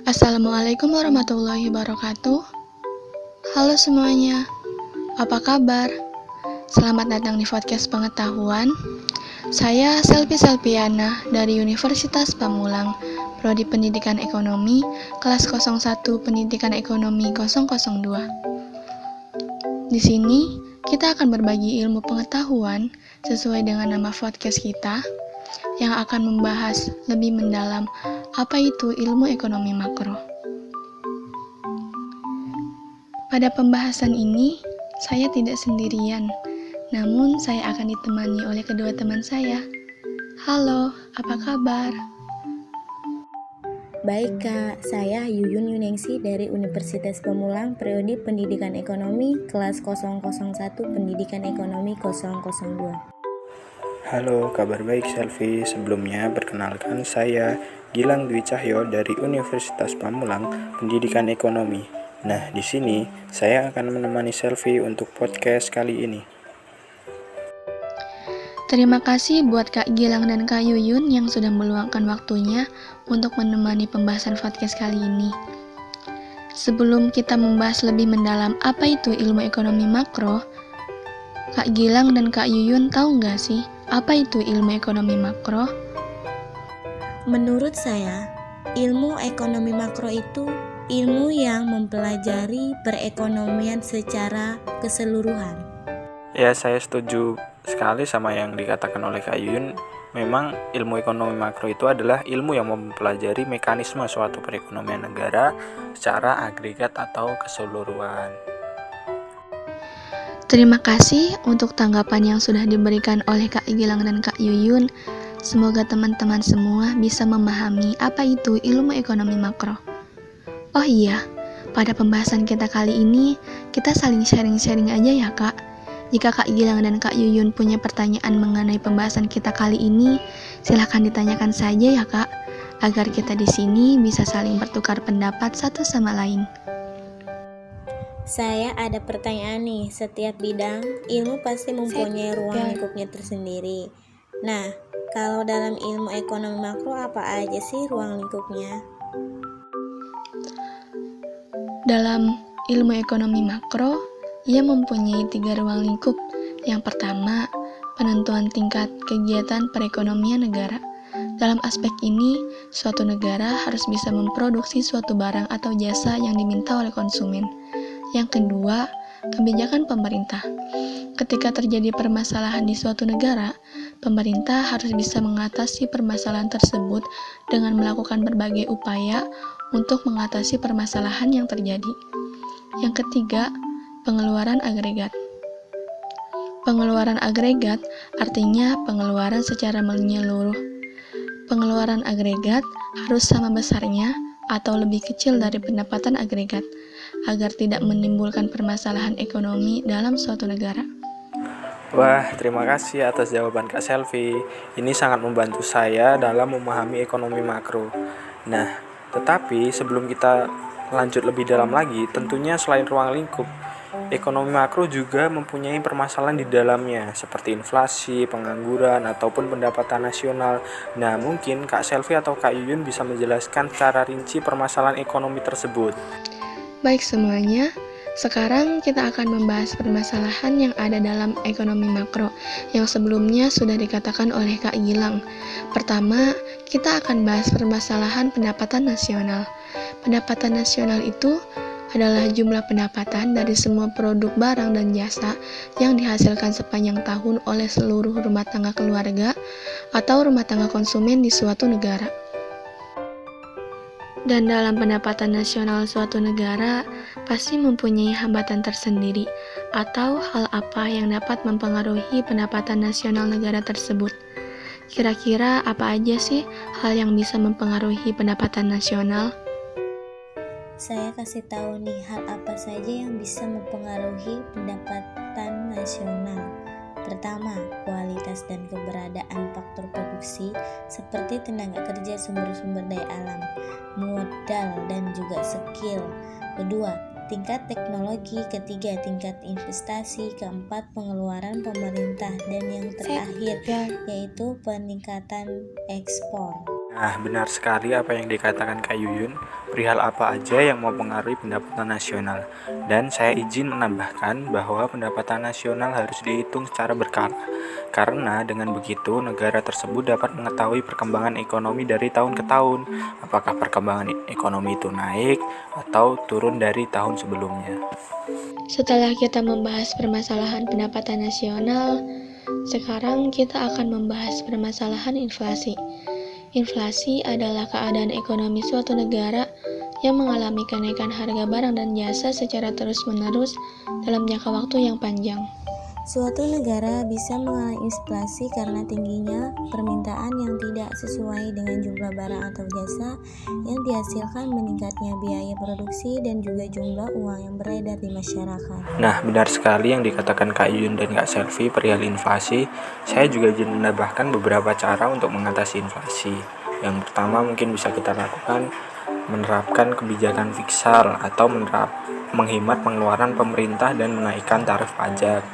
Assalamualaikum warahmatullahi wabarakatuh. Halo semuanya, apa kabar? Selamat datang di podcast pengetahuan. Saya Selvi Selviana dari Universitas Pamulang, Prodi Pendidikan Ekonomi, kelas 01 Pendidikan Ekonomi 002. Di sini, kita akan berbagi ilmu pengetahuan sesuai dengan nama podcast kita, yang akan membahas lebih mendalam apa itu ilmu ekonomi makro. Pada pembahasan ini, saya tidak sendirian, namun saya akan ditemani oleh kedua teman saya. Halo, apa kabar? Baik Kak, saya Yuyun Yuningsi dari Universitas Pamulang, Prodi Pendidikan Ekonomi, kelas 001 Pendidikan Ekonomi 002. Halo, kabar baik Selvi. Sebelumnya perkenalkan saya Gilang Dwi Cahyo dari Universitas Pamulang, Pendidikan Ekonomi. Nah, di sini saya akan menemani Selvi untuk podcast kali ini. Terima kasih buat Kak Gilang dan Kak Yuyun yang sudah meluangkan waktunya untuk menemani pembahasan podcast kali ini. Sebelum kita membahas lebih mendalam apa itu ilmu ekonomi makro, Kak Gilang dan Kak Yuyun tahu nggak sih apa itu ilmu ekonomi makro? Menurut saya, ilmu ekonomi makro itu ilmu yang mempelajari perekonomian secara keseluruhan. Ya, saya setuju sekali sama yang dikatakan oleh Kak Yuyun. Memang ilmu ekonomi makro itu adalah ilmu yang mempelajari mekanisme suatu perekonomian negara secara agregat atau keseluruhan. Terima kasih untuk tanggapan yang sudah diberikan oleh Kak Gilang dan Kak Yuyun. Semoga teman-teman semua bisa memahami apa itu ilmu ekonomi makro. Oh iya, pada pembahasan kita kali ini, kita saling sharing-sharing aja ya Kak. Jika Kak Gilang dan Kak Yuyun punya pertanyaan mengenai pembahasan kita kali ini, silahkan ditanyakan saja ya Kak, agar kita di sini bisa saling bertukar pendapat satu sama lain. Saya ada pertanyaan nih, setiap bidang ilmu pasti mempunyai ruang lingkupnya tersendiri. Nah, kalau dalam ilmu ekonomi makro apa aja sih ruang lingkupnya? Dalam ilmu ekonomi makro, ia mempunyai 3 ruang lingkup. Yang pertama, penentuan tingkat kegiatan perekonomian negara. Dalam aspek ini, suatu negara harus bisa memproduksi suatu barang atau jasa yang diminta oleh konsumen. Yang kedua, kebijakan pemerintah. Ketika terjadi permasalahan di suatu negara, pemerintah harus bisa mengatasi permasalahan tersebut dengan melakukan berbagai upaya untuk mengatasi permasalahan yang terjadi. Yang ketiga, pengeluaran agregat. Pengeluaran agregat artinya pengeluaran secara menyeluruh. Pengeluaran agregat harus sama besarnya atau lebih kecil dari pendapatan agregat, agar tidak menimbulkan permasalahan ekonomi dalam suatu negara. Wah, terima kasih atas jawaban Kak Selvi. Ini sangat membantu saya dalam memahami ekonomi makro. Nah, tetapi sebelum kita lanjut lebih dalam lagi, tentunya selain ruang lingkup, ekonomi makro juga mempunyai permasalahan di dalamnya, seperti inflasi, pengangguran, ataupun pendapatan nasional. Nah, mungkin Kak Selvi atau Kak Yuyun bisa menjelaskan secara rinci permasalahan ekonomi tersebut. Baik semuanya, sekarang kita akan membahas permasalahan yang ada dalam ekonomi makro yang sebelumnya sudah dikatakan oleh Kak Gilang. Pertama, kita akan bahas permasalahan pendapatan nasional. Pendapatan nasional itu adalah jumlah pendapatan dari semua produk barang dan jasa yang dihasilkan sepanjang tahun oleh seluruh rumah tangga keluarga atau rumah tangga konsumen di suatu negara. Dan dalam pendapatan nasional suatu negara pasti mempunyai hambatan tersendiri atau hal apa yang dapat mempengaruhi pendapatan nasional negara tersebut. Kira-kira apa aja sih hal yang bisa mempengaruhi pendapatan nasional? Saya kasih tahu nih hal apa saja yang bisa mempengaruhi pendapatan nasional. Pertama, kualitas dan keberadaan faktor produksi seperti tenaga kerja, sumber-sumber daya alam, modal dan juga skill. Kedua, tingkat teknologi. Ketiga, tingkat investasi. Keempat, pengeluaran pemerintah. Dan yang terakhir yaitu peningkatan ekspor. Nah, benar sekali apa yang dikatakan Kak Yuyun, perihal apa aja yang mempengaruhi pendapatan nasional. Dan saya izin menambahkan bahwa pendapatan nasional harus dihitung secara berkala. Karena dengan begitu, negara tersebut dapat mengetahui perkembangan ekonomi dari tahun ke tahun. Apakah perkembangan ekonomi itu naik atau turun dari tahun sebelumnya. Setelah kita membahas permasalahan pendapatan nasional, sekarang kita akan membahas permasalahan inflasi. Inflasi adalah keadaan ekonomi suatu negara yang mengalami kenaikan harga barang dan jasa secara terus-menerus dalam jangka waktu yang panjang. Suatu negara bisa mengalami inflasi karena tingginya permintaan yang tidak sesuai dengan jumlah barang atau jasa yang dihasilkan, meningkatnya biaya produksi, dan juga jumlah uang yang beredar di masyarakat. Nah, benar sekali yang dikatakan Kak Yuyun dan Kak Selvi perihal inflasi. Saya juga ingin menambahkan beberapa cara untuk mengatasi inflasi. Yang pertama mungkin bisa kita lakukan menerapkan kebijakan fiskal atau menghemat pengeluaran pemerintah dan menaikkan tarif pajak.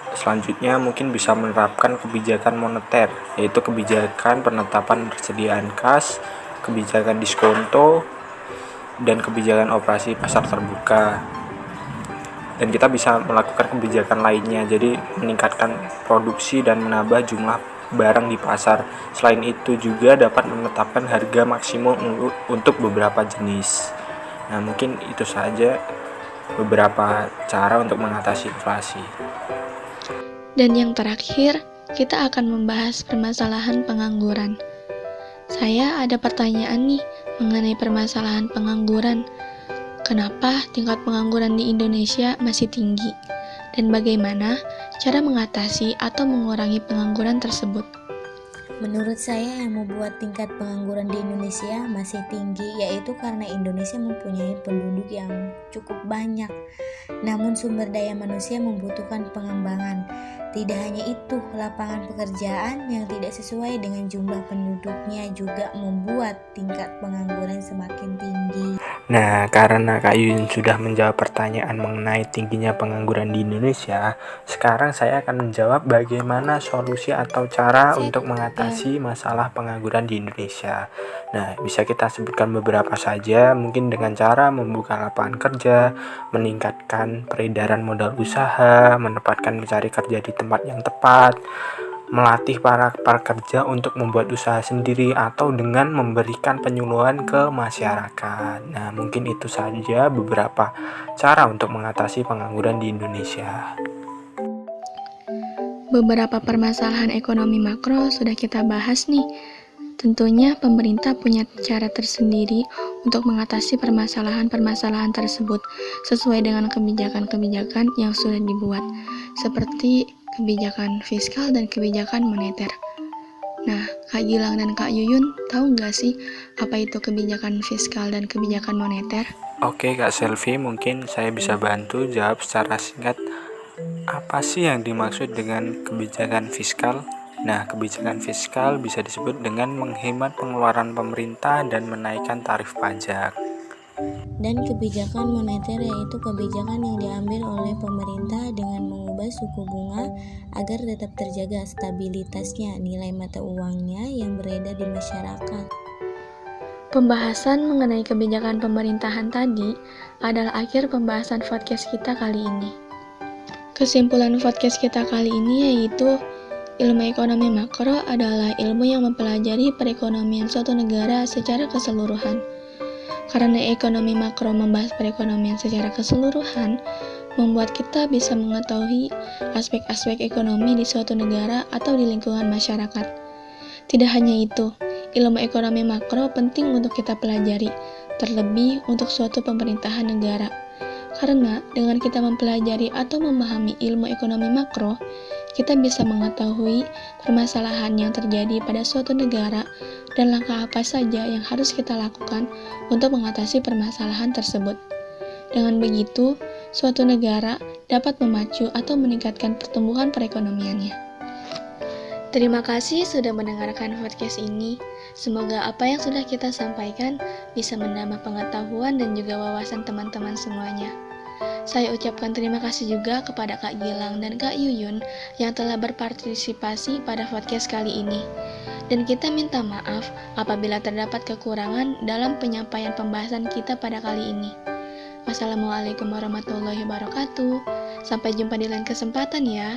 Selanjutnya mungkin bisa menerapkan kebijakan moneter, yaitu kebijakan penetapan persediaan kas, kebijakan diskonto, dan kebijakan operasi pasar terbuka. Dan kita bisa melakukan kebijakan lainnya, jadi meningkatkan produksi dan menambah jumlah barang di pasar. Selain itu juga dapat menetapkan harga maksimum untuk beberapa jenis. Nah, mungkin itu saja beberapa cara untuk mengatasi inflasi. Dan yang terakhir, kita akan membahas permasalahan pengangguran. Saya ada pertanyaan nih mengenai permasalahan pengangguran. Kenapa tingkat pengangguran di Indonesia masih tinggi? Dan bagaimana cara mengatasi atau mengurangi pengangguran tersebut? Menurut saya yang membuat tingkat pengangguran di Indonesia masih tinggi yaitu karena Indonesia mempunyai penduduk yang cukup banyak. Namun sumber daya manusia membutuhkan pengembangan. Tidak hanya itu, lapangan pekerjaan yang tidak sesuai dengan jumlah penduduknya juga membuat tingkat pengangguran semakin tinggi. Nah, karena Kak Yuyun sudah menjawab pertanyaan mengenai tingginya pengangguran di Indonesia, sekarang saya akan menjawab bagaimana solusi atau cara untuk mengatasi masalah pengangguran di Indonesia. Nah, bisa kita sebutkan beberapa saja, mungkin dengan cara membuka lapangan kerja, meningkatkan peredaran modal usaha, menempatkan mencari kerja di tempat yang tepat, melatih para pekerja untuk membuat usaha sendiri, atau dengan memberikan penyuluhan ke masyarakat. Nah, mungkin itu saja beberapa cara untuk mengatasi pengangguran di Indonesia. Beberapa permasalahan ekonomi makro sudah kita bahas nih. Tentunya pemerintah punya cara tersendiri untuk mengatasi permasalahan-permasalahan tersebut sesuai dengan kebijakan-kebijakan yang sudah dibuat, seperti kebijakan fiskal dan kebijakan moneter. Nah, Kak Gilang dan Kak Yuyun tahu nggak sih apa itu kebijakan fiskal dan kebijakan moneter? Oke Kak Selvi, mungkin saya bisa bantu jawab secara singkat. Apa sih yang dimaksud dengan kebijakan fiskal? Nah, kebijakan fiskal bisa disebut dengan menghemat pengeluaran pemerintah dan menaikkan tarif pajak. Dan kebijakan moneter yaitu kebijakan yang diambil oleh pemerintah dengan mengubah suku bunga agar tetap terjaga stabilitasnya nilai mata uangnya yang beredar di masyarakat. Pembahasan mengenai kebijakan pemerintahan tadi adalah akhir pembahasan podcast kita kali ini. Kesimpulan podcast kita kali ini yaitu ilmu ekonomi makro adalah ilmu yang mempelajari perekonomian suatu negara secara keseluruhan. Karena ekonomi makro membahas perekonomian secara keseluruhan, membuat kita bisa mengetahui aspek-aspek ekonomi di suatu negara atau di lingkungan masyarakat. Tidak hanya itu, ilmu ekonomi makro penting untuk kita pelajari, terlebih untuk suatu pemerintahan negara. Karena dengan kita mempelajari atau memahami ilmu ekonomi makro, kita bisa mengetahui permasalahan yang terjadi pada suatu negara dan langkah apa saja yang harus kita lakukan untuk mengatasi permasalahan tersebut. Dengan begitu, suatu negara dapat memacu atau meningkatkan pertumbuhan perekonomiannya. Terima kasih sudah mendengarkan podcast ini. Semoga apa yang sudah kita sampaikan bisa menambah pengetahuan dan juga wawasan teman-teman semuanya. Saya ucapkan terima kasih juga kepada Kak Gilang dan Kak Yuyun yang telah berpartisipasi pada podcast kali ini. Dan kita minta maaf apabila terdapat kekurangan dalam penyampaian pembahasan kita pada kali ini. Wassalamualaikum warahmatullahi wabarakatuh. Sampai jumpa di lain kesempatan ya.